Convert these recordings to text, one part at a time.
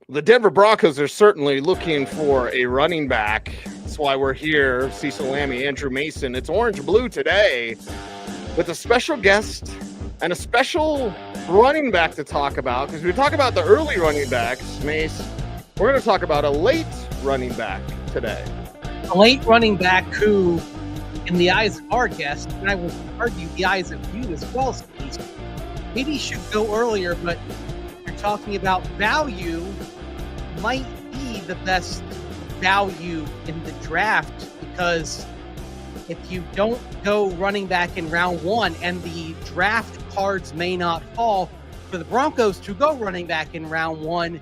The Denver Broncos are certainly looking for a running back. That's why we're here. Cecil, Lammey, Andrew Mason. It's orange blue today with a special guest and a special running back to talk about. Because we talk about the early running backs, Mace. We're going to talk about a late running back today. A late running back who, in the eyes of our guest, and I would argue the eyes of you as well, Steve, maybe he should go earlier, but you're talking about value, might be the best value in the draft, because if you don't go running back in round one, and the draft cards may not fall for the Broncos to go running back in round one,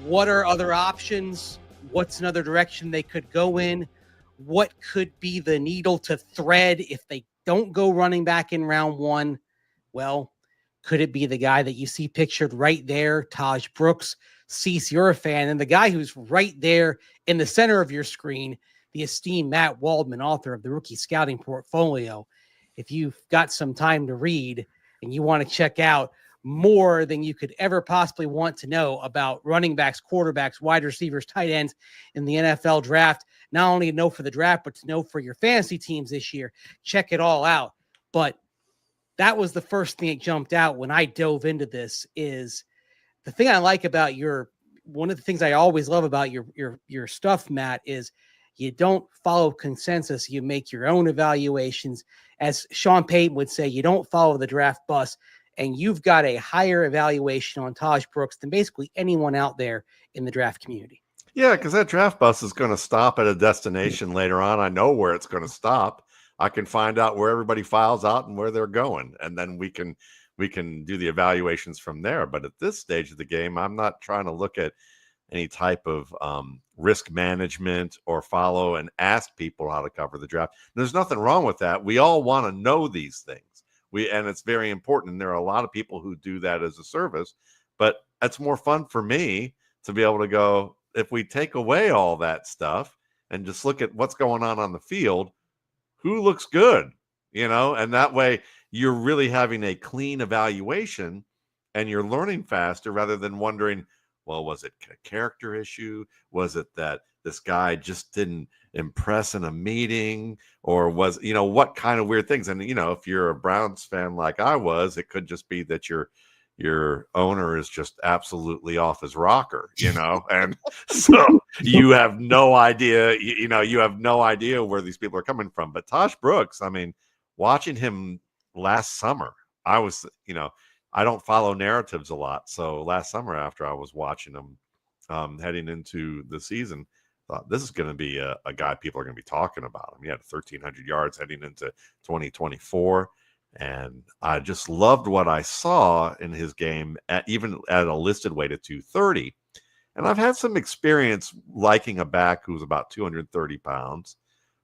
what are other options? What's another direction they could go in? What could be the needle to thread if they don't go running back in round one? Well, could it be the guy that you see pictured right there, Tahj Brooks? Cecil, you're a fan, and the guy who's right there in the center of your screen, the esteemed Matt Waldman, author of the Rookie Scouting Portfolio. If you've got some time to read and you want to check out more than you could ever possibly want to know about running backs, quarterbacks, wide receivers, tight ends in the NFL draft, not only to know for the draft, but to know for your fantasy teams this year, check it all out. But that was the first thing that jumped out when I dove into this. Is the thing I like about one of the things I always love about your stuff, Matt, is you don't follow consensus. You make your own evaluations. As Sean Payton would say, you don't follow the draft bus, and you've got a higher evaluation on Tahj Brooks than basically anyone out there in the draft community. Yeah, because that draft bus is going to stop at a destination later on. I know where it's going to stop. I can find out where everybody files out and where they're going, and then we can do the evaluations from there. But at this stage of the game, I'm not trying to look at any type of risk management or follow and ask people how to cover the draft. And there's nothing wrong with that. We all want to know these things. And it's very important. And there are a lot of people who do that as a service, but it's more fun for me to be able to go, if we take away all that stuff and just look at what's going on the field, who looks good, and that way you're really having a clean evaluation and you're learning faster rather than wondering, well, was it a character issue? Was it that this guy just didn't impress in a meeting, or was, what kind of weird things? And, if you're a Browns fan like I was, it could just be that your owner is just absolutely off his rocker, and so you have no idea, you have no idea where these people are coming from. But Tahj Brooks, I mean, watching him last summer, I was, I don't follow narratives a lot. So last summer, after I was watching him heading into the season, I thought this is going to be a guy people are going to be talking about him. He had 1,300 yards heading into 2024. And I just loved what I saw in his game, even at a listed weight of 230. And I've had some experience liking a back who's about 230 pounds,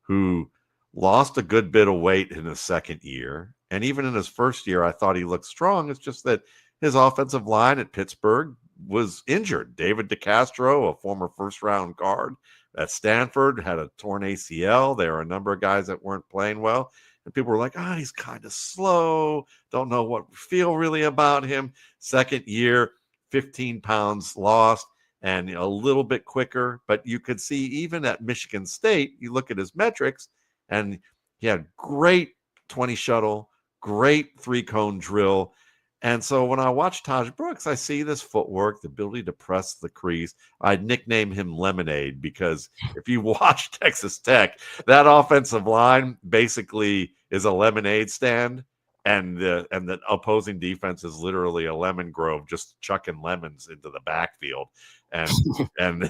who lost a good bit of weight in his second year. And even in his first year, I thought he looked strong. It's just that his offensive line at Pittsburgh was injured. David DeCastro, a former first-round guard at Stanford, had a torn ACL. There are a number of guys that weren't playing well. And people were like, he's kind of slow. Don't know what we feel really about him. Second year, 15 pounds lost and a little bit quicker. But you could see even at Michigan State, you look at his metrics, and he had great 20 shuttle, great 3-cone drill. And so when I watch Tahj Brooks, I see this footwork, the ability to press the crease. I'd nickname him Lemonade, because if you watch Texas Tech, that offensive line basically is a lemonade stand, and the opposing defense is literally a lemon grove, just chucking lemons into the backfield. And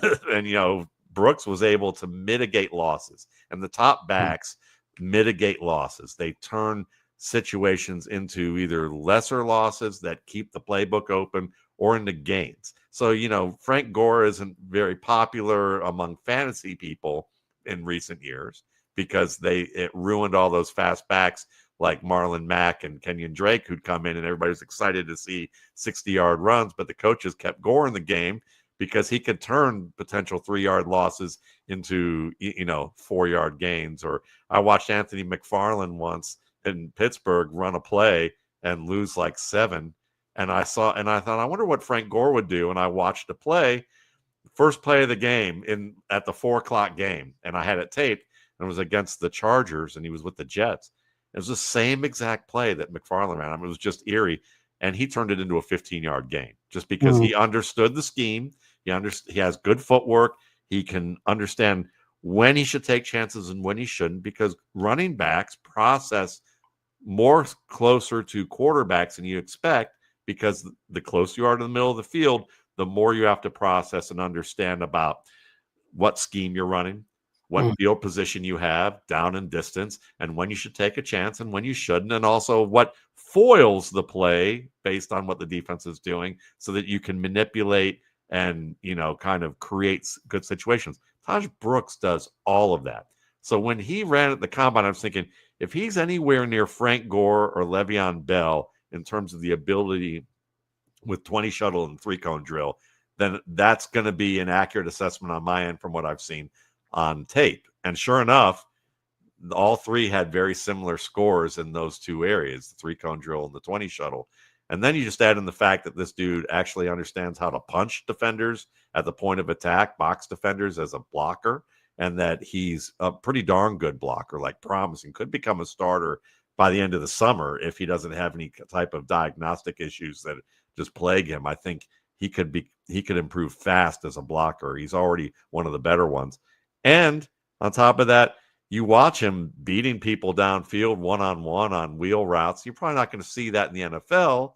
Brooks was able to mitigate losses, and the top backs mitigate losses. They turn situations into either lesser losses that keep the playbook open or into gains. So, Frank Gore isn't very popular among fantasy people in recent years because it ruined all those fast backs like Marlon Mack and Kenyon Drake, who'd come in and everybody was excited to see 60-yard runs, but the coaches kept Gore in the game because he could turn potential 3-yard losses into, 4-yard gains. Or I watched Anthony McFarland once in Pittsburgh run a play and lose like 7. And I thought, I wonder what Frank Gore would do. And I watched the play, first play of the game at the 4:00 game, and I had it taped, and it was against the Chargers, and he was with the Jets. It was the same exact play that McFarland ran. I mean, it was just eerie, and he turned it into a 15-yard gain just because he understood the scheme. He has good footwork. He can understand when he should take chances and when he shouldn't, because running backs process more closer to quarterbacks than you expect, because the closer you are to the middle of the field, the more you have to process and understand about what scheme you're running, what field position you have, down and distance, and when you should take a chance and when you shouldn't, and also what foils the play based on what the defense is doing, so that you can manipulate and, kind of creates good situations. Tahj Brooks does all of that. So when he ran at the combine, I was thinking, if he's anywhere near Frank Gore or Le'Veon Bell in terms of the ability with 20 shuttle and 3-cone drill, then that's going to be an accurate assessment on my end from what I've seen on tape. And sure enough, all three had very similar scores in those two areas, the 3-cone drill and the 20 shuttle. And then you just add in the fact that this dude actually understands how to punch defenders at the point of attack, box defenders as a blocker, and that he's a pretty darn good blocker, like promising, could become a starter by the end of the summer if he doesn't have any type of diagnostic issues that just plague him. I think he could improve fast as a blocker. He's already one of the better ones. And on top of that, you watch him beating people downfield one-on-one on wheel routes. You're probably not going to see that in the NFL,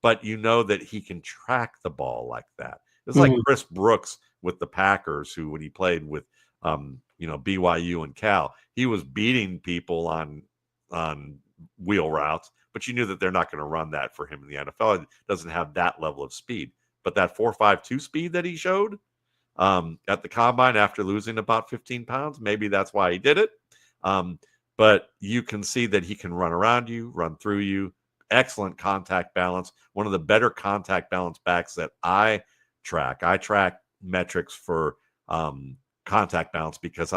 but you know that he can track the ball like that. It's like Chris Brooks with the Packers, who, when he played with BYU and Cal, he was beating people on wheel routes, but you knew that they're not going to run that for him in the NFL. It doesn't have that level of speed. But that 4.52 speed that he showed at the combine after losing about 15 pounds, maybe that's why he did it. But you can see that he can run around you, run through you. Excellent contact balance. One of the better contact balance backs that I track. I track metrics for contact balance because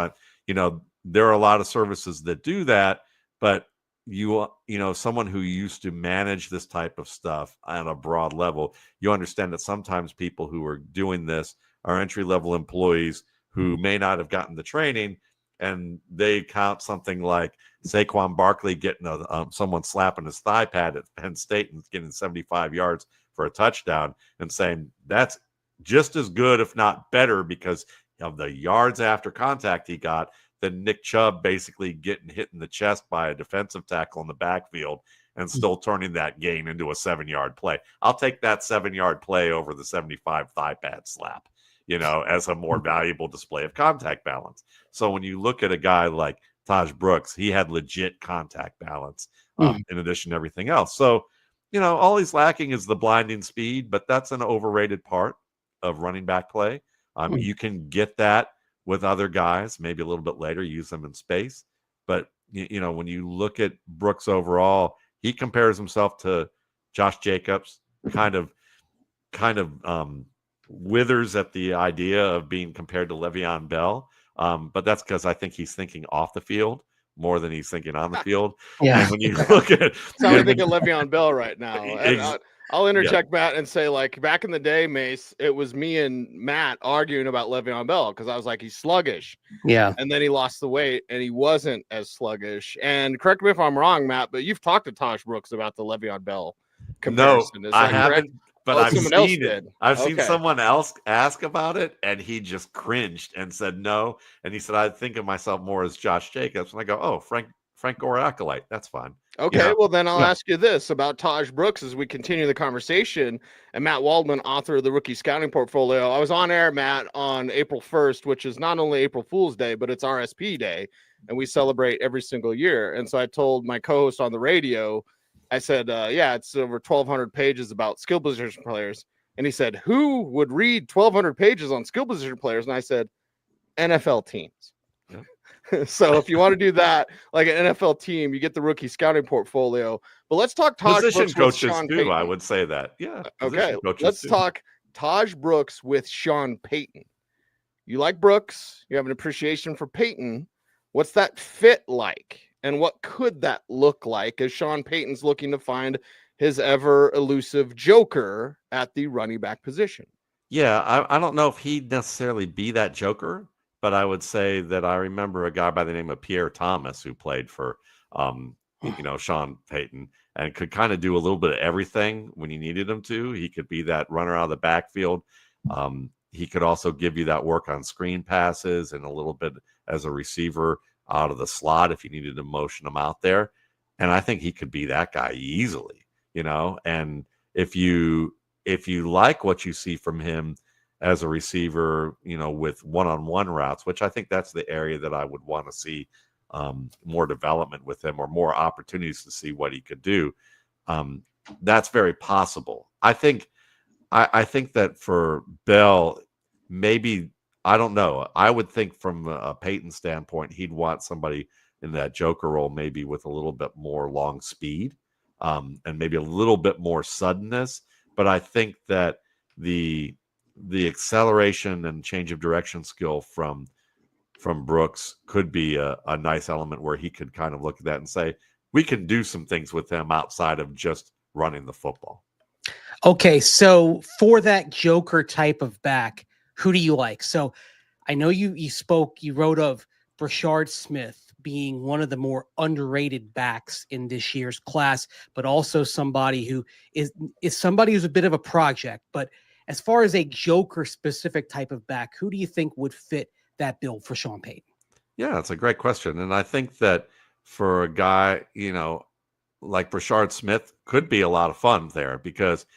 there are a lot of services that do that, but someone who used to manage this type of stuff on a broad level, you understand that sometimes people who are doing this are entry-level employees who may not have gotten the training, and they count something like Saquon Barkley getting someone slapping his thigh pad at Penn State and getting 75 yards for a touchdown and saying that's just as good, if not better, because of the yards after contact he got, than Nick Chubb basically getting hit in the chest by a defensive tackle in the backfield and still turning that gain into a 7-yard play. I'll take that 7-yard play over the 75 thigh pad slap, as a more valuable display of contact balance. So when you look at a guy like Tahj Brooks, he had legit contact balance in addition to everything else. So, all he's lacking is the blinding speed, but that's an overrated part of running back play. You can get that with other guys, maybe a little bit later, use them in space. But, when you look at Brooks overall, he compares himself to Josh Jacobs, kind of withers at the idea of being compared to Le'Veon Bell. But that's because I think he's thinking off the field more than he's thinking on the field. Yeah. And when you look at so I think of Le'Veon Bell right now. And I'll interject Matt and say, like, back in the day, Mace, it was me and Matt arguing about Le'Veon Bell because I was like, he's sluggish. Yeah. And then he lost the weight and he wasn't as sluggish. And correct me if I'm wrong, Matt, but you've talked to Tahj Brooks about the Le'Veon Bell comparison. No, I haven't. But I've seen it. I've seen Okay. someone else ask about it, and he just cringed and said no. And he said, I think of myself more as Josh Jacobs. And I go, oh, Frank Gore acolyte. That's fine. Okay, well, then I'll ask you this about Tahj Brooks as we continue the conversation. And Matt Waldman, author of the Rookie Scouting Portfolio. I was on air, Matt, on April 1st, which is not only April Fool's Day, but it's RSP Day. And we celebrate every single year. And so I told my co-host on the radio, I said, it's over 1,200 pages about skill position players. And he said, who would read 1,200 pages on skill position players? And I said, NFL teams. Yeah. So if you want to do that, like an NFL team, you get the Rookie Scouting Portfolio. But let's talk Tahj position Brooks coaches with Sean too, Payton. I would say that. Yeah. Okay, let's talk Tahj Brooks with Sean Payton. You like Brooks. You have an appreciation for Payton. What's that fit like? And what could that look like as Sean Payton's looking to find his ever elusive joker at the running back position? Yeah, I don't know if he'd necessarily be that joker, but I would say that I remember a guy by the name of Pierre Thomas who played for, Sean Payton and could kind of do a little bit of everything when you needed him to. He could be that runner out of the backfield. He could also give you that work on screen passes and a little bit as a receiver out of the slot if you needed to motion him out there. And I think he could be that guy easily, and if you like what you see from him as a receiver, with one-on-one routes, which I think that's the area that I would want to see more development with him or more opportunities to see what he could do. That's very possible. I think that for Bell, maybe, I don't know. I would think from a Peyton standpoint, he'd want somebody in that joker role, maybe with a little bit more long speed and maybe a little bit more suddenness. But I think that the acceleration and change of direction skill from Brooks could be a nice element where he could kind of look at that and say, we can do some things with him outside of just running the football. Okay, so for that joker type of back, who do you like? So I know you wrote of Brashard Smith being one of the more underrated backs in this year's class, but also somebody who is somebody who's a bit of a project. But as far as a joker specific type of back, who do you think would fit that bill for Sean Payton? Yeah, it's a great question. And I think that for a guy, like Brashard Smith could be a lot of fun there because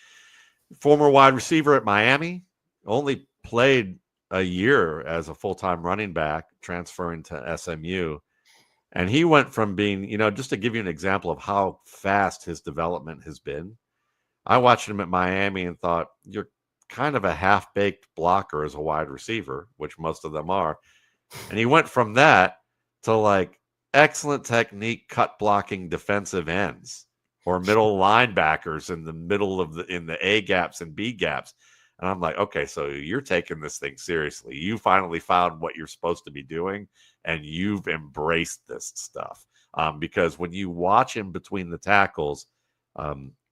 former wide receiver at Miami, only played a year as a full-time running back, transferring to SMU. And he went from being, just to give you an example of how fast his development has been. I watched him at Miami and thought, you're kind of a half-baked blocker as a wide receiver, which most of them are. And he went from that to like excellent technique, cut blocking defensive ends or middle linebackers in the middle of in the A gaps and B gaps. And I'm like, okay, so you're taking this thing seriously. You finally found what you're supposed to be doing, and you've embraced this stuff. Because when you watch him between the tackles,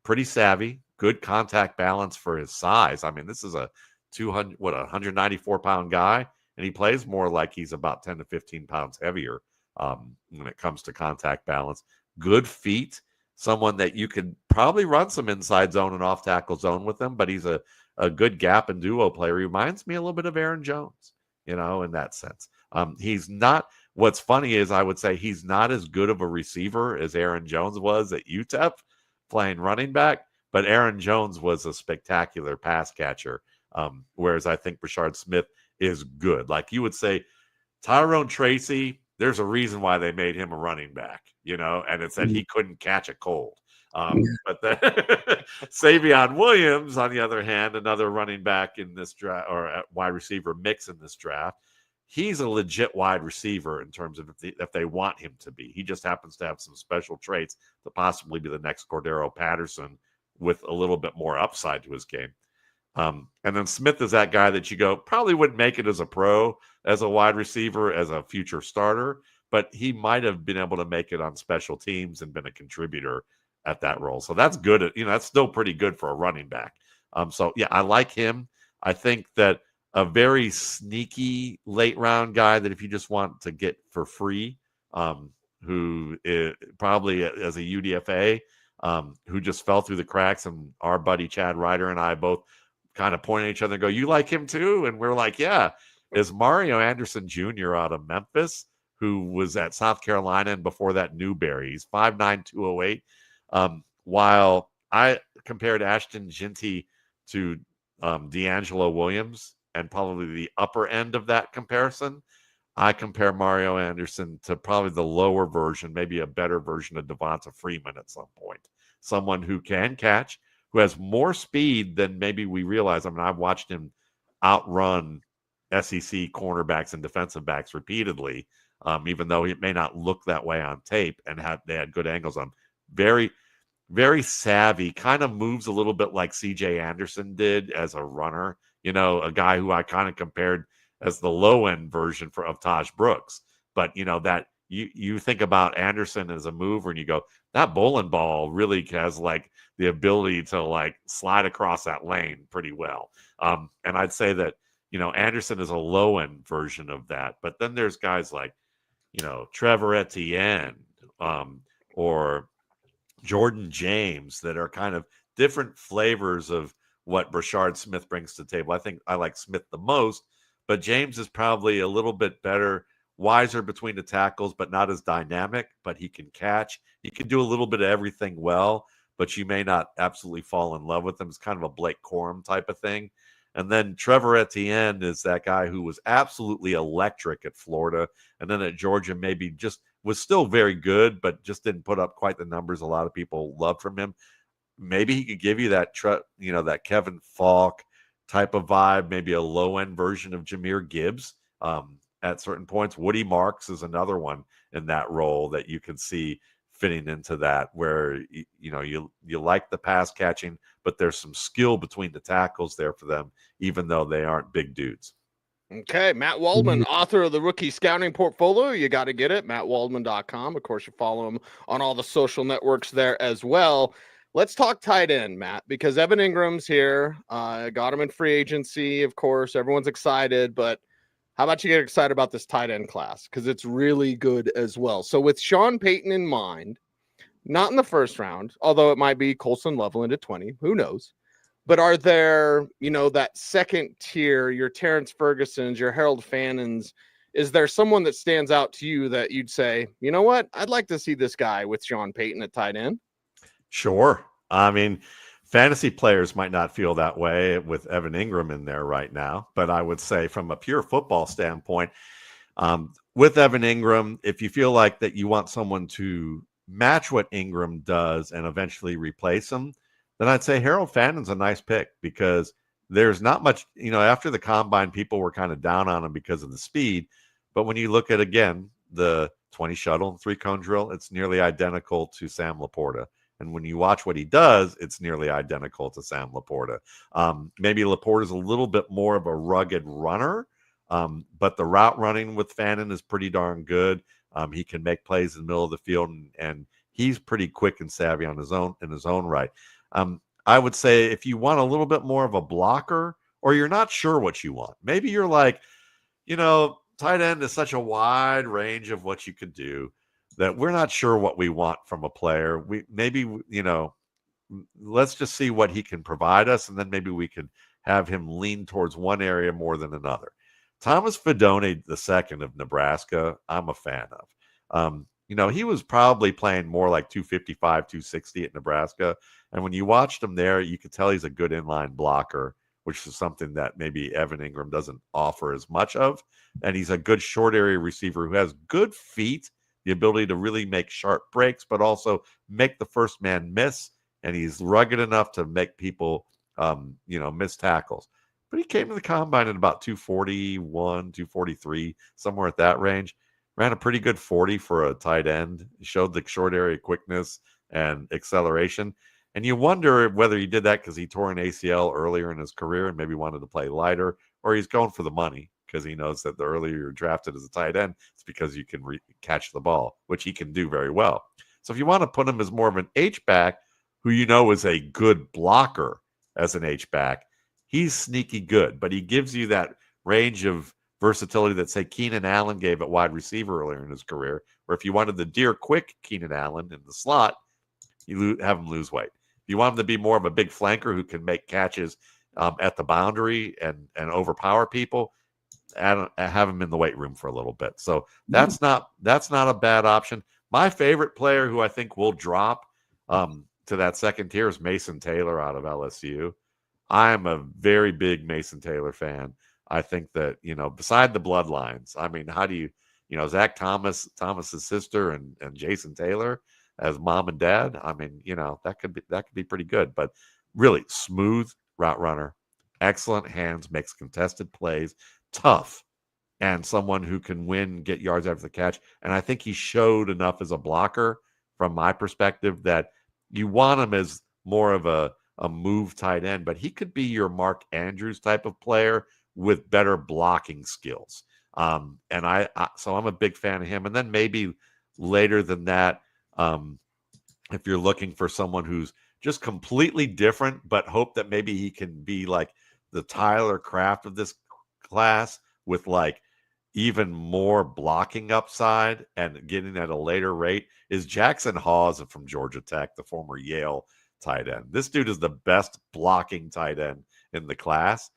pretty savvy, good contact balance for his size. I mean, this is a 194-pound guy, and he plays more like he's about 10 to 15 pounds heavier when it comes to contact balance. Good feet, someone that you could probably run some inside zone and off tackle zone with him, but he's a good gap and duo player. He reminds me a little bit of Aaron Jones, in that sense. He's not, what's funny is I would say he's not as good of a receiver as Aaron Jones was at UTEP playing running back, but Aaron Jones was a spectacular pass catcher. Whereas I think Brashard Smith is good. Like you would say, Tyrone Tracy, there's a reason why they made him a running back, and it's that he couldn't catch a cold. But Savion Williams, on the other hand, another running back in this draft or wide receiver mix in this draft, he's a legit wide receiver in terms of if they want him to be. He just happens to have some special traits to possibly be the next Cordero Patterson with a little bit more upside to his game. And then Smith is that guy that you go, probably wouldn't make it as a pro, as a wide receiver, as a future starter, but he might have been able to make it on special teams and been a contributor at that role. So that's good. That's still pretty good for a running back. So yeah, I like him. I think that a very sneaky late round guy that if you just want to get for free, who is probably as a UDFA, who just fell through the cracks, and our buddy Chad Ryder and I both kind of point at each other and go, you like him too? And we're like, yeah, is Mario Anderson Jr. out of Memphis, who was at South Carolina and before that Newberry. He's 5'9", 208. While I compared Ashton Jeanty to D'Angelo Williams and probably the upper end of that comparison, I compare Mario Anderson to probably the lower version, maybe a better version of Devonta Freeman at some point. Someone who can catch, who has more speed than maybe we realize. I mean, I've watched him outrun SEC cornerbacks and defensive backs repeatedly, even though it may not look that way on tape, and they had good angles on him. Very, very savvy, kind of moves a little bit like CJ Anderson did as a runner, a guy who I kind of compared as the low end version of Tahj Brooks. But, that you think about Anderson as a mover and you go, that bowling ball really has like the ability to like slide across that lane pretty well. And I'd say that, Anderson is a low end version of that. But then there's guys like, Trevor Etienne, or Jordan James that are kind of different flavors of what Brashard Smith brings to the table. I think I like Smith the most, but James is probably a little bit better, wiser between the tackles, but not as dynamic, but he can catch. He can do a little bit of everything well, but you may not absolutely fall in love with him. It's kind of a Blake Corum type of thing. And then Trevor Etienne is that guy who was absolutely electric at Florida. And then at Georgia, maybe just was still very good, but just didn't put up quite the numbers a lot of people loved from him. Maybe he could give you that, that Kevin Falk type of vibe, maybe a low end version of Jahmyr Gibbs at certain points. Woody Marks is another one in that role that you can see fitting into that, where you like the pass catching, but there's some skill between the tackles there for them, even though they aren't big dudes. Okay, Matt Waldman, author of the Rookie Scouting Portfolio. You got to get it, mattwaldman.com. Of course, you follow him on all the social networks there as well. Let's talk tight end, Matt, because Evan Ingram's here. Got him in free agency, of course. Everyone's excited, but how about you get excited about this tight end class? Because it's really good as well. So with Sean Payton in mind, not in the first round, although it might be Colson Loveland at 20, who knows? But are there, that second tier, your Terrence Fergusons, your Harold Fannins, is there someone that stands out to you that you'd say, you know what, I'd like to see this guy with Sean Payton at tight end? Sure. I mean, fantasy players might not feel that way with Evan Ingram in there right now, but I would say from a pure football standpoint, with Evan Ingram, if you feel like that you want someone to match what Ingram does and eventually replace him, then I'd say Harold Fannin's a nice pick, because there's not much, after the combine, people were kind of down on him because of the speed. But when you look at, again, the 20 shuttle and 3-cone drill, it's nearly identical to Sam Laporta. And when you watch what he does, it's nearly identical to Sam Laporta. Maybe Laporta's a little bit more of a rugged runner, but the route running with Fannin is pretty darn good. He can make plays in the middle of the field, and he's pretty quick and savvy in his own right. I would say if you want a little bit more of a blocker, or you're not sure what you want, maybe you're like, tight end is such a wide range of what you could do that we're not sure what we want from a player. Let's just see what he can provide us, and then maybe we can have him lean towards one area more than another. Thomas Fidone II of Nebraska, I'm a fan of. He was probably playing more like 255, 260 at Nebraska. And when you watched him there, you could tell he's a good inline blocker, which is something that maybe Evan Ingram doesn't offer as much of. And he's a good short area receiver who has good feet, the ability to really make sharp breaks, but also make the first man miss. And he's rugged enough to make people, miss tackles. But he came to the combine at about 241, 243, somewhere at that range. Ran a pretty good 40 for a tight end. He showed the short area quickness and acceleration. And you wonder whether he did that because he tore an ACL earlier in his career and maybe wanted to play lighter, or he's going for the money because he knows that the earlier you're drafted as a tight end, it's because you can catch the ball, which he can do very well. So if you want to put him as more of an H-back, who is a good blocker as an H-back, he's sneaky good, but he gives you that range of versatility that, say, Keenan Allen gave at wide receiver earlier in his career, where if you wanted the deer quick Keenan Allen in the slot, you have him lose weight. If you want him to be more of a big flanker who can make catches at the boundary and overpower people, have him in the weight room for a little bit. So that's not a bad option. My favorite player who I think will drop to that second tier is Mason Taylor out of LSU. I'm a very big Mason Taylor fan. I think that, beside the bloodlines, I mean, how do you, Zach Thomas's sister and Jason Taylor as mom and dad, I mean, that could be pretty good. But really smooth route runner, excellent hands, makes contested plays, tough, and someone who can get yards after the catch. And I think he showed enough as a blocker from my perspective that you want him as more of a move tight end, but he could be your Mark Andrews type of player with better blocking skills. And so I'm a big fan of him. And then maybe later than that, if you're looking for someone who's just completely different, but hope that maybe he can be like the Tyler Kraft of this class with like even more blocking upside and getting at a later rate, is Jackson Hawes from Georgia Tech, the former Yale tight end. This dude is the best blocking tight end in the class.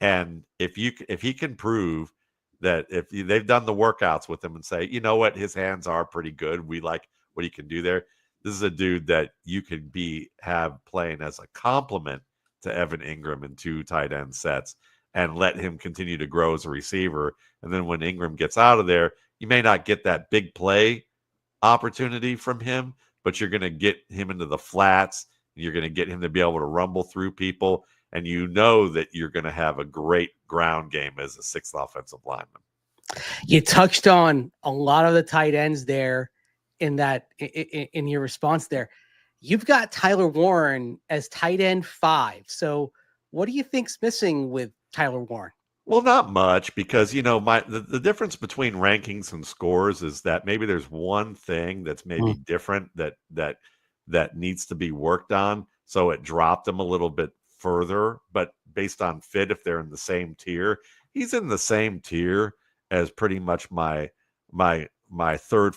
And if he can prove that they've done the workouts with him and say, you know what, his hands are pretty good, we like what he can do there. This is a dude that you could have playing as a complement to Evan Ingram in 2 tight end sets and let him continue to grow as a receiver. And then when Ingram gets out of there, you may not get that big play opportunity from him, but you're going to get him into the flats. You're going to get him to be able to rumble through people. And you know that you're going to have a great ground game as a 6th offensive lineman. You touched on a lot of the tight ends there in your response there. You've got Tyler Warren as tight end 5. So what do you think's missing with Tyler Warren? Well, not much, because, the difference between rankings and scores is that maybe there's one thing that's maybe different that needs to be worked on. So it dropped him a little bit further, but based on fit, if they're in the same tier, he's in the same tier as pretty much my third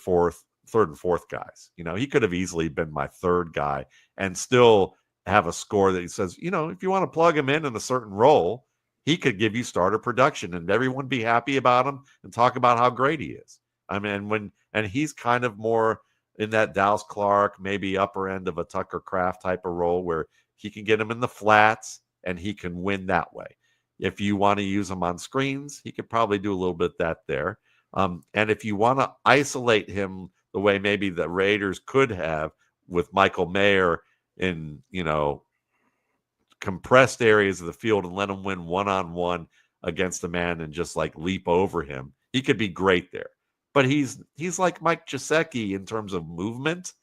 and fourth guys. He could have easily been my 3rd guy and still have a score that he says, if you want to plug him in a certain role, he could give you starter production and everyone be happy about him and talk about how great he is. I mean, and he's kind of more in that Dallas Clark, maybe upper end of a Tucker Kraft type of role where he can get him in the flats and he can win that way. If you want to use him on screens, he could probably do a little bit of that there. And if you want to isolate him the way maybe the Raiders could have with Michael Mayer in, compressed areas of the field and let him win one-on-one against a man and just like leap over him, he could be great there. But he's like Mike Gesicki in terms of movement.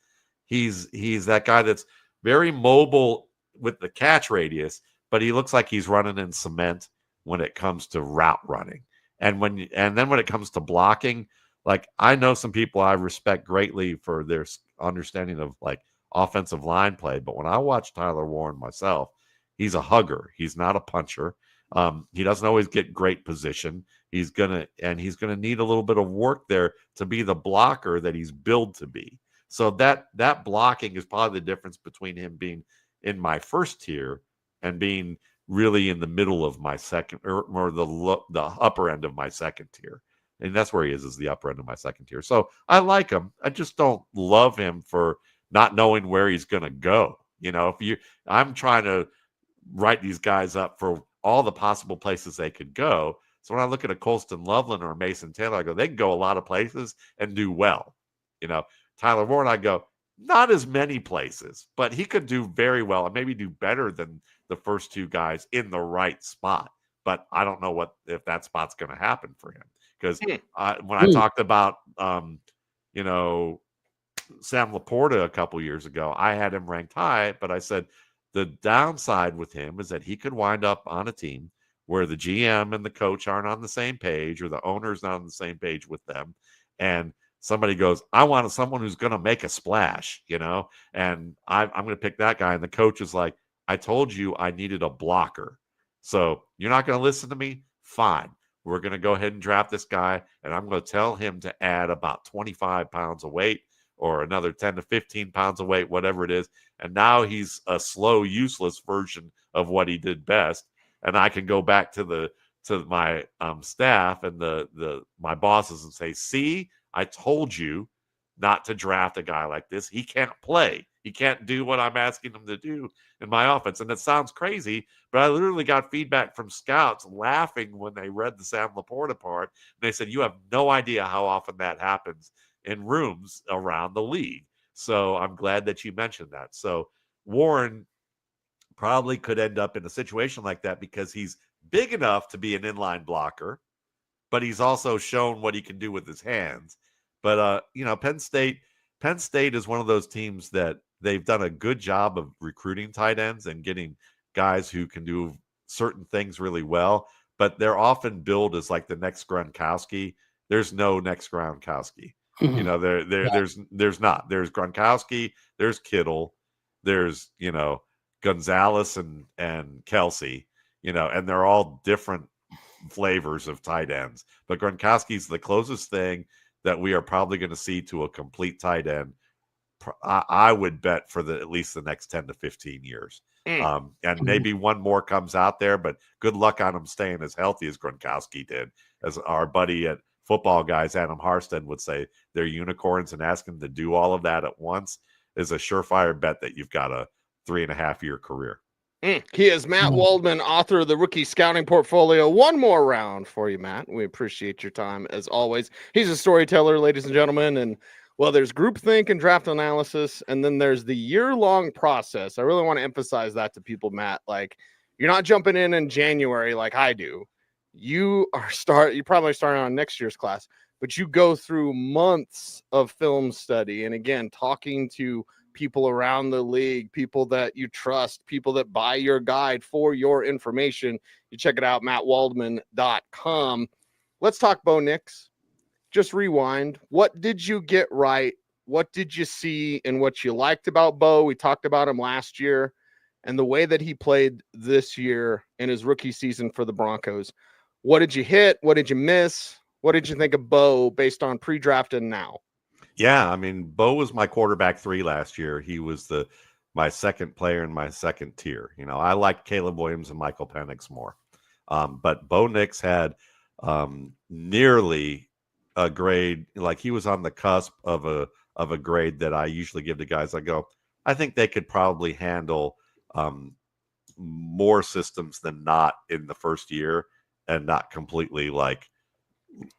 He's that guy that's very mobile with the catch radius, but he looks like he's running in cement when it comes to route running. And then when it comes to blocking, like I know some people I respect greatly for their understanding of like offensive line play, but when I watch Tyler Warren myself, he's a hugger. He's not a puncher. He doesn't always get great position. He's gonna need a little bit of work there to be the blocker that he's billed to be. So that blocking is probably the difference between him being in my 1st tier and being really in the middle of my second, or the upper end of my 2nd tier. And that's where he is the upper end of my 2nd tier. So I like him. I just don't love him for not knowing where he's going to go. I'm trying to write these guys up for all the possible places they could go. So when I look at a Colston Loveland or a Mason Taylor, I go, they can go a lot of places and do well. Tyler Warren, I go, not as many places, but he could do very well and maybe do better than the first 2 guys in the right spot. But I don't know if that spot's going to happen for him. Because when I talked about, Sam Laporta a couple years ago, I had him ranked high, but I said the downside with him is that he could wind up on a team where the GM and the coach aren't on the same page, or the owner's not on the same page with them. And somebody goes, I want someone who's going to make a splash, and I'm going to pick that guy. And the coach is like, I told you I needed a blocker. So you're not going to listen to me? Fine. We're going to go ahead and draft this guy, and I'm going to tell him to add about 25 pounds of weight or another 10 to 15 pounds of weight, whatever it is. And now he's a slow, useless version of what he did best. And I can go back to my staff and my bosses and say, see, I told you not to draft a guy like this. He can't play. He can't do what I'm asking him to do in my offense. And it sounds crazy, but I literally got feedback from scouts laughing when they read the Sam Laporta part. And they said, you have no idea how often that happens in rooms around the league. So I'm glad that you mentioned that. So Warren probably could end up in a situation like that because he's big enough to be an inline blocker, but he's also shown what he can do with his hands. But, Penn State is one of those teams that they've done a good job of recruiting tight ends and getting guys who can do certain things really well. but they're often billed as like the next Gronkowski. There's no next Gronkowski. You know, there's not. There's Gronkowski, there's Kittle, there's, you know, Gonzalez and Kelsey, you know, and they're all different flavors of tight ends. But Gronkowski's the closest thing that we are probably going to see to a complete tight end. I would bet for at least the next 10 to 15 years. And maybe one more comes out there, but good luck on him staying as healthy as Gronkowski did. As our buddy at Football Guys, Adam Harston, would say, they're unicorns, and asking them to do all of that at once is a surefire bet that you've got a 3.5-year career. He is Matt Waldman, author of the Rookie Scouting Portfolio. One more round for you, Matt. We appreciate your time as always. He's a storyteller, ladies and gentlemen, and well, there's groupthink and draft analysis, and then there's the year-long process. I really want to emphasize that to people, Matt. Like, you're not jumping in January like I do. You probably starting on next year's class, but you go through months of film study, and again, talking to people around the league, people that you trust, people that buy your guide for your information. You check it out, mattwaldman.com. Let's talk Bo Nix. Just rewind. What did you get right? What did you see and what you liked about Bo? We talked about him last year and the way that he played this year in his rookie season for the Broncos. What did you hit? What did you miss? What did you think of Bo based on pre-draft and now? Yeah, I mean, Bo was my quarterback 3 last year. He was my second player in my second tier. You know, I liked Caleb Williams and Michael Penix more. But Bo Nix had nearly a grade, like he was on the cusp of a grade that I usually give to guys. I go, I think they could probably handle more systems than not in the first year and not completely, like,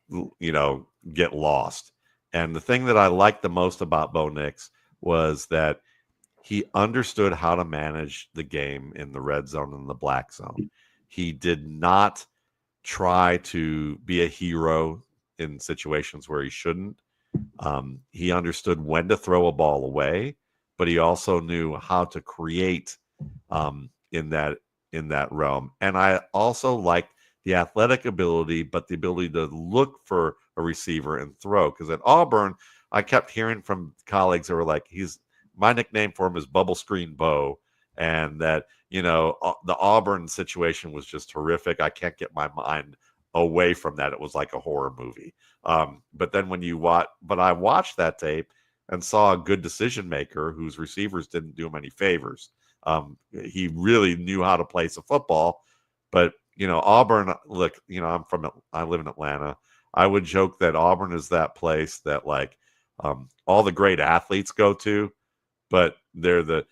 you know, get lost. And the thing that I liked the most about Bo Nix was that he understood how to manage the game in the red zone and the black zone. He did not try to be a hero in situations where he shouldn't. He understood when to throw a ball away, but he also knew how to create in that realm. And I also liked the athletic ability, but the ability to look for a receiver and throw. Because at Auburn, I kept hearing from colleagues that were like, my nickname for him is Bubble Screen Bo, and that, you know, the Auburn situation was just horrific. I can't get my mind away from that. It was like a horror movie. But then I watched that tape and saw a good decision maker whose receivers didn't do him any favors. He really knew how to play some football, but you know, Auburn, look, you know, I live in Atlanta. I would joke that Auburn is that place that, like, all the great athletes go to, but they're the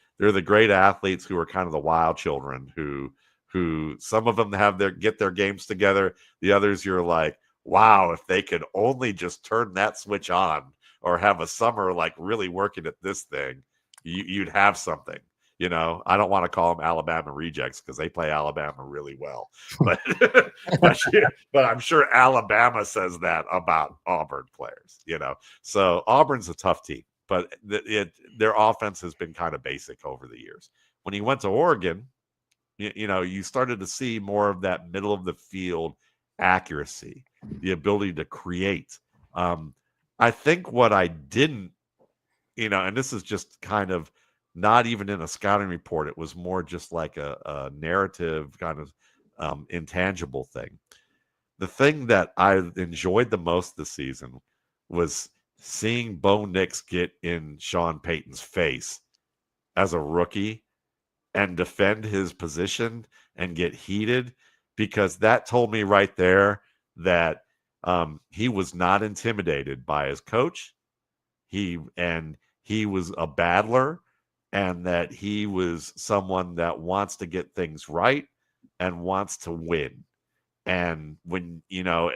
great athletes who are kind of the wild children who some of them get their games together. The others, you're like, wow, if they could only just turn that switch on or have a summer like really working at this thing, you'd have something. You know, I don't want to call them Alabama rejects because they play Alabama really well, but but I'm sure Alabama says that about Auburn players. You know, so Auburn's a tough team, but their offense has been kind of basic over the years. When he went to Oregon, you know, you started to see more of that middle of the field accuracy, the ability to create. I think what I didn't, you know, and this is just kind of not even in a scouting report, it was more just like a narrative kind of intangible thing. The thing that I enjoyed the most this season was seeing Bo Nix get in Sean Payton's face as a rookie and defend his position and get heated, because that told me right there that he was not intimidated by his coach. He was a battler, and that he was someone that wants to get things right and wants to win. And when, you know,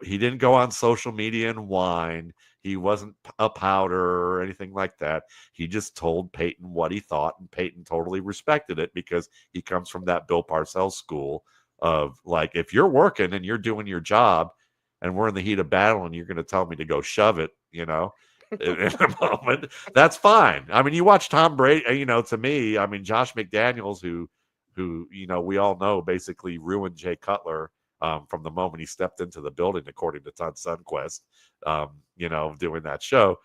he didn't go on social media and whine. He wasn't a pouter or anything like that. He just told Payton what he thought, and Payton totally respected it because he comes from that Bill Parcells school of, like, if you're working and you're doing your job and we're in the heat of battle and you're going to tell me to go shove it, you know, in a moment, that's fine. I mean, you watch Tom Brady, you know, to me, I mean, Josh McDaniels, who, you know, we all know basically ruined Jay Cutler from the moment he stepped into the building, according to Todd Sunquist, doing that show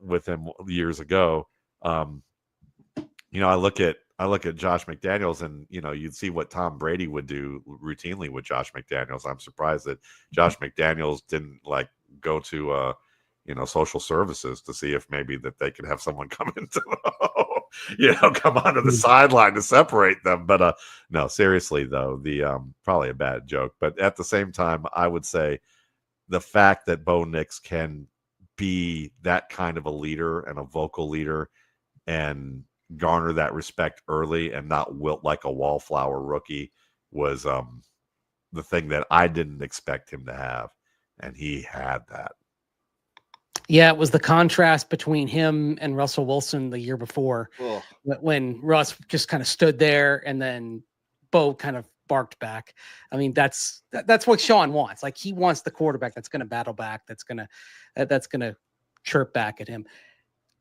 with him years ago. I look at Josh McDaniels, and you'd see what Tom Brady would do routinely with Josh McDaniels. I'm surprised that Josh McDaniels didn't go to social services to see if maybe that they could have someone come into come onto the sideline to separate them. But no, seriously though, the probably a bad joke, but at the same time, I would say the fact that Bo Nix can be that kind of a leader and a vocal leader and garner that respect early and not wilt like a wallflower rookie was the thing that I didn't expect him to have, and he had that. Yeah, it was the contrast between him and Russell Wilson the year before, when Russ just kind of stood there and then Bo kind of barked back. I mean, that's what Sean wants. Like, he wants the quarterback that's going to battle back, that's going to chirp back at him.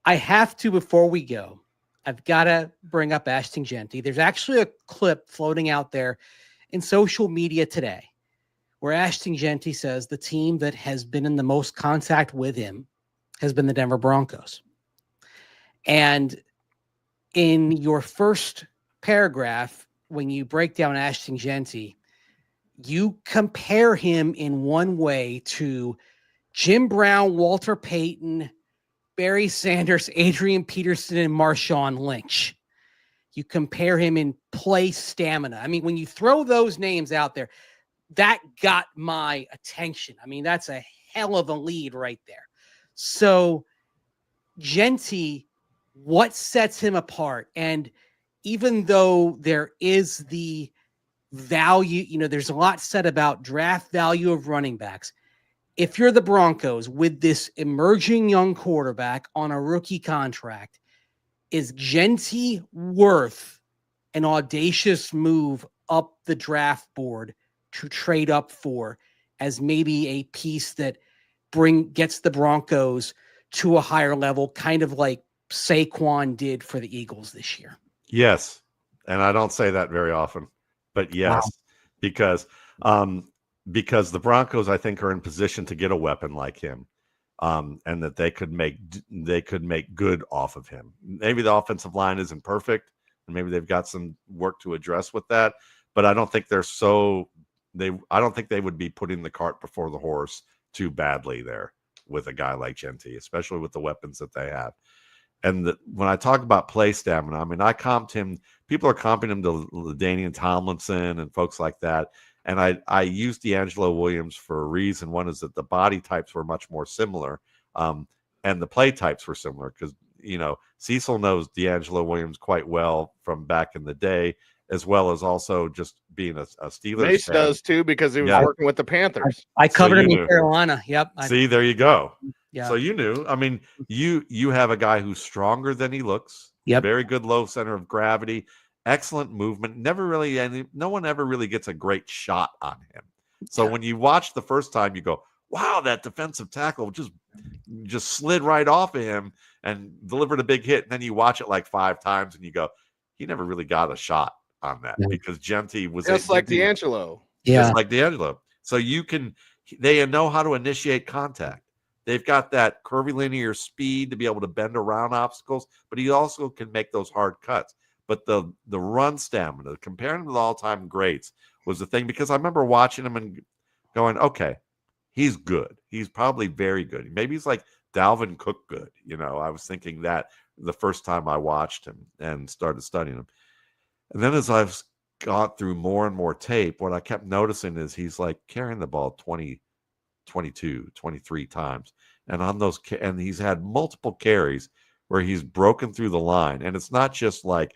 I have to, before we go, I've got to bring up Ashton Jeanty. There's actually a clip floating out there in social media today where Ashton Jeanty says the team that has been in the most contact with him has been the Denver Broncos. And in your first paragraph, when you break down Ashton Jeanty, you compare him in one way to Jim Brown, Walter Payton, Barry Sanders, Adrian Peterson, and Marshawn Lynch. You compare him in play stamina. I mean, when you throw those names out there, that got my attention. I mean, that's a hell of a lead right there. So Jeanty, what sets him apart? And even though there is the value, there's a lot said about draft value of running backs. If you're the Broncos with this emerging young quarterback on a rookie contract, is Jeanty worth an audacious move up the draft board to trade up for as maybe a piece that gets the Broncos to a higher level, kind of like Saquon did for the Eagles this year? Yes. And I don't say that very often, but yes, wow. Because the Broncos, I think, are in position to get a weapon like him, and that they could make good off of him. Maybe the offensive line isn't perfect, and maybe they've got some work to address with that. But I don't think I don't think they would be putting the cart before the horse too badly there with a guy like Jeanty, especially with the weapons that they have. And when I talk about play stamina, I mean, I comped him. People are comping him to LaDainian Tomlinson and folks like that. And I used D'Angelo Williams for a reason. One is that the body types were much more similar, and the play types were similar because, Cecil knows D'Angelo Williams quite well from back in the day, as well as also just being a Steelers Mace fan. does too, because he was working with the Panthers. I covered him in Carolina. Yep. See, there you go. Yeah. So you knew. I mean, you have a guy who's stronger than he looks. Yep. Very good low center of gravity. Excellent movement. No one ever really gets a great shot on him. So when you watch the first time, you go, wow, that defensive tackle just slid right off of him and delivered a big hit. And then you watch it like 5 times and you go, he never really got a shot on that because Jeanty was just like D'Angelo. Yeah. Just like D'Angelo. So they know how to initiate contact. They've got that curvilinear speed to be able to bend around obstacles, but he also can make those hard cuts. But the run stamina, comparing him to the all-time greats, was the thing, because I remember watching him and going, okay, he's good. He's probably very good. Maybe he's like Dalvin Cook good. I was thinking that the first time I watched him and started studying him. And then as I've got through more and more tape, what I kept noticing is he's like carrying the ball 20, 22, 23 times. And he's had multiple carries where he's broken through the line. And it's not just like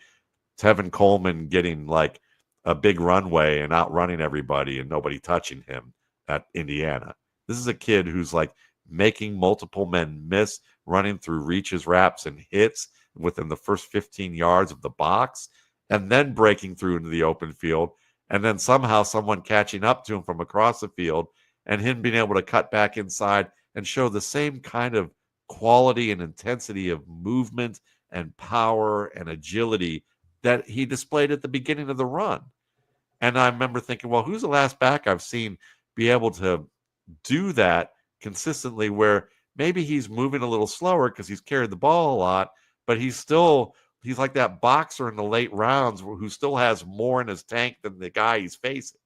Tevin Coleman getting like a big runway and outrunning everybody and nobody touching him at Indiana. This is a kid who's like making multiple men miss, running through reaches, wraps, and hits within the first 15 yards of the box, and then breaking through into the open field, and then somehow someone catching up to him from across the field, and him being able to cut back inside and show the same kind of quality and intensity of movement and power and agility that he displayed at the beginning of the run. And I remember thinking, well, who's the last back I've seen be able to do that consistently, where maybe he's moving a little slower because he's carried the ball a lot, but he's like that boxer in the late rounds who still has more in his tank than the guy he's facing.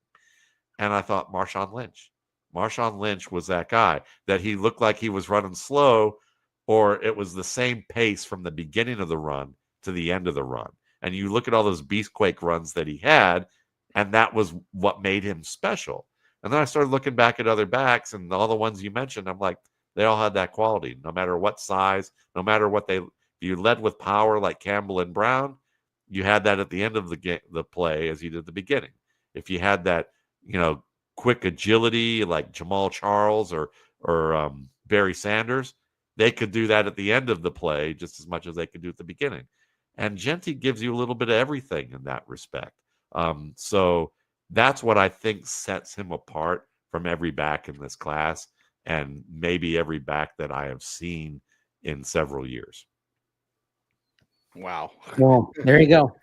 And I thought Marshawn Lynch. Marshawn Lynch was that guy that he looked like he was running slow, or it was the same pace from the beginning of the run to the end of the run. And you look at all those Beastquake runs that he had, and that was what made him special. And then I started looking back at other backs, and all the ones you mentioned, I'm like, they all had that quality, no matter what size, no matter what you led with power like Campbell and Brown, you had that at the end of the play as you did at the beginning. If you had that, quick agility like Jamal Charles or Barry Sanders, they could do that at the end of the play just as much as they could do at the beginning. And Jeanty gives you a little bit of everything in that respect. So that's what I think sets him apart from every back in this class, and maybe every back that I have seen in several years. Wow. Well, there you go.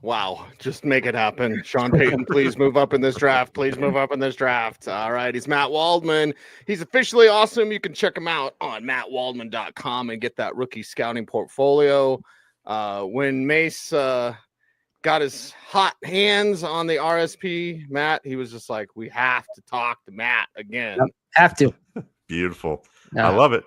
Wow. Just make it happen. Sean Payton, please move up in this draft. Please move up in this draft. All right. He's Matt Waldman. He's officially awesome. You can check him out on mattwaldman.com and get that rookie scouting portfolio. When Mace got his hot hands on the RSP, Matt, he was just like, we have to talk to Matt again. Yep, have to. Beautiful. I love it.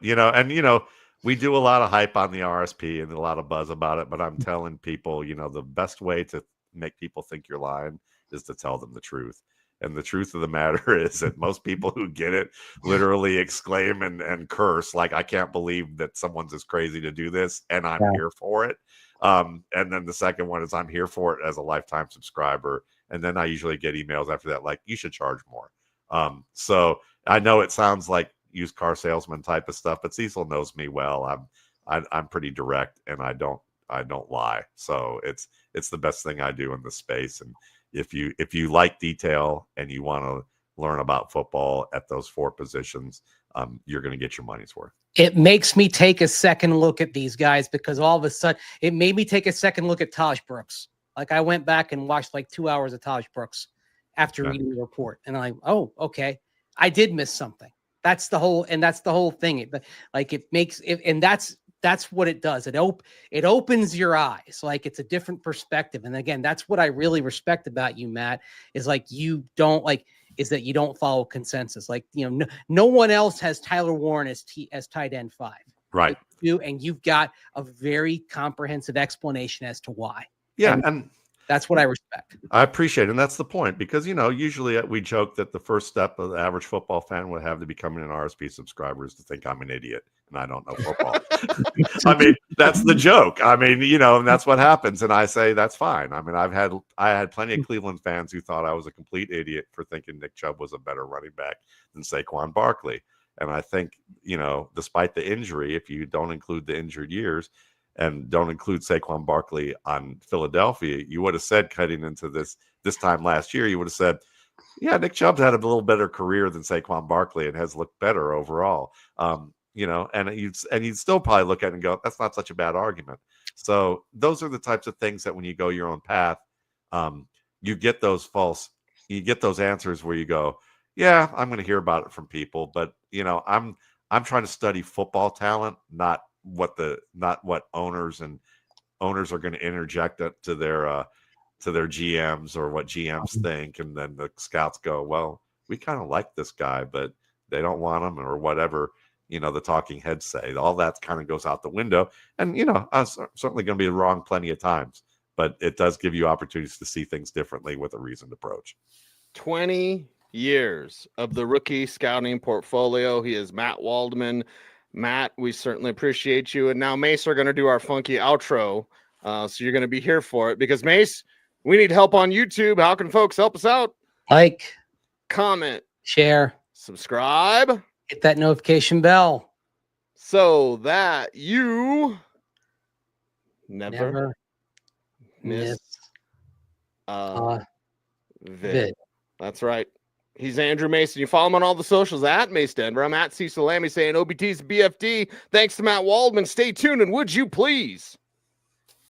We do a lot of hype on the RSP and a lot of buzz about it, but I'm telling people, the best way to make people think you're lying is to tell them the truth. And the truth of the matter is that most people who get it literally exclaim and curse, like, I can't believe that someone's as crazy to do this, and I'm here for it. And then the second one is I'm here for it as a lifetime subscriber. And then I usually get emails after that, like, you should charge more. So I know it sounds like used car salesman type of stuff, but Cecil knows me well. I'm pretty direct, and I don't lie. So it's the best thing I do in this space. And if you like detail and you want to learn about football at those four positions, you're going to get your money's worth. It makes me take a second look at these guys, because all of a sudden it made me take a second look at Tahj Brooks. Like, I went back and watched like 2 hours of Tahj Brooks after reading the report, and I'm like, oh, okay, I did miss something. That's the whole thing. It makes it, and that's what it does. It opens your eyes. Like, it's a different perspective. And again, that's what I really respect about you, Matt, is like, you don't follow consensus. Like, no one else has Tyler Warren as tight end 5. Right. And you've got a very comprehensive explanation as to why. Yeah. And that's what I respect. I appreciate it. And that's the point, because, usually we joke that the first step of the average football fan would have to becoming an RSP subscriber is to think I'm an idiot and I don't know football. I mean, that's the joke. I mean, and that's what happens. And I say, that's fine. I mean, I had plenty of Cleveland fans who thought I was a complete idiot for thinking Nick Chubb was a better running back than Saquon Barkley. And I think, despite the injury, if you don't include the injured years, and don't include Saquon Barkley on Philadelphia, you would have said, cutting into this time last year, you would have said, yeah, Nick Chubb's had a little better career than Saquon Barkley and has looked better overall. And you'd still probably look at it and go, that's not such a bad argument. So those are the types of things that when you go your own path, you get those answers where you go, yeah, I'm going to hear about it from people, but I'm trying to study football talent, not what owners are going to interject to their GMs or what GMs think. And then the scouts go, well, we kind of like this guy, but they don't want him, or whatever, the talking heads say. All that kind of goes out the window. And, I'm certainly going to be wrong plenty of times, but it does give you opportunities to see things differently with a reasoned approach. 20 years of the rookie scouting portfolio. He is Matt Waldman. Matt, we certainly appreciate you. And now, Mace, we're going to do our funky outro. So you're going to be here for it, because, Mace, we need help on YouTube. How can folks help us out? Like, comment, share, subscribe, hit that notification bell, so that you never miss a vid. That's right. He's Andrew Mason. You follow him on all the socials at Mace Denver. I'm at Cecil Lammey saying OBT's BFD. Thanks to Matt Waldman. Stay tuned, and would you please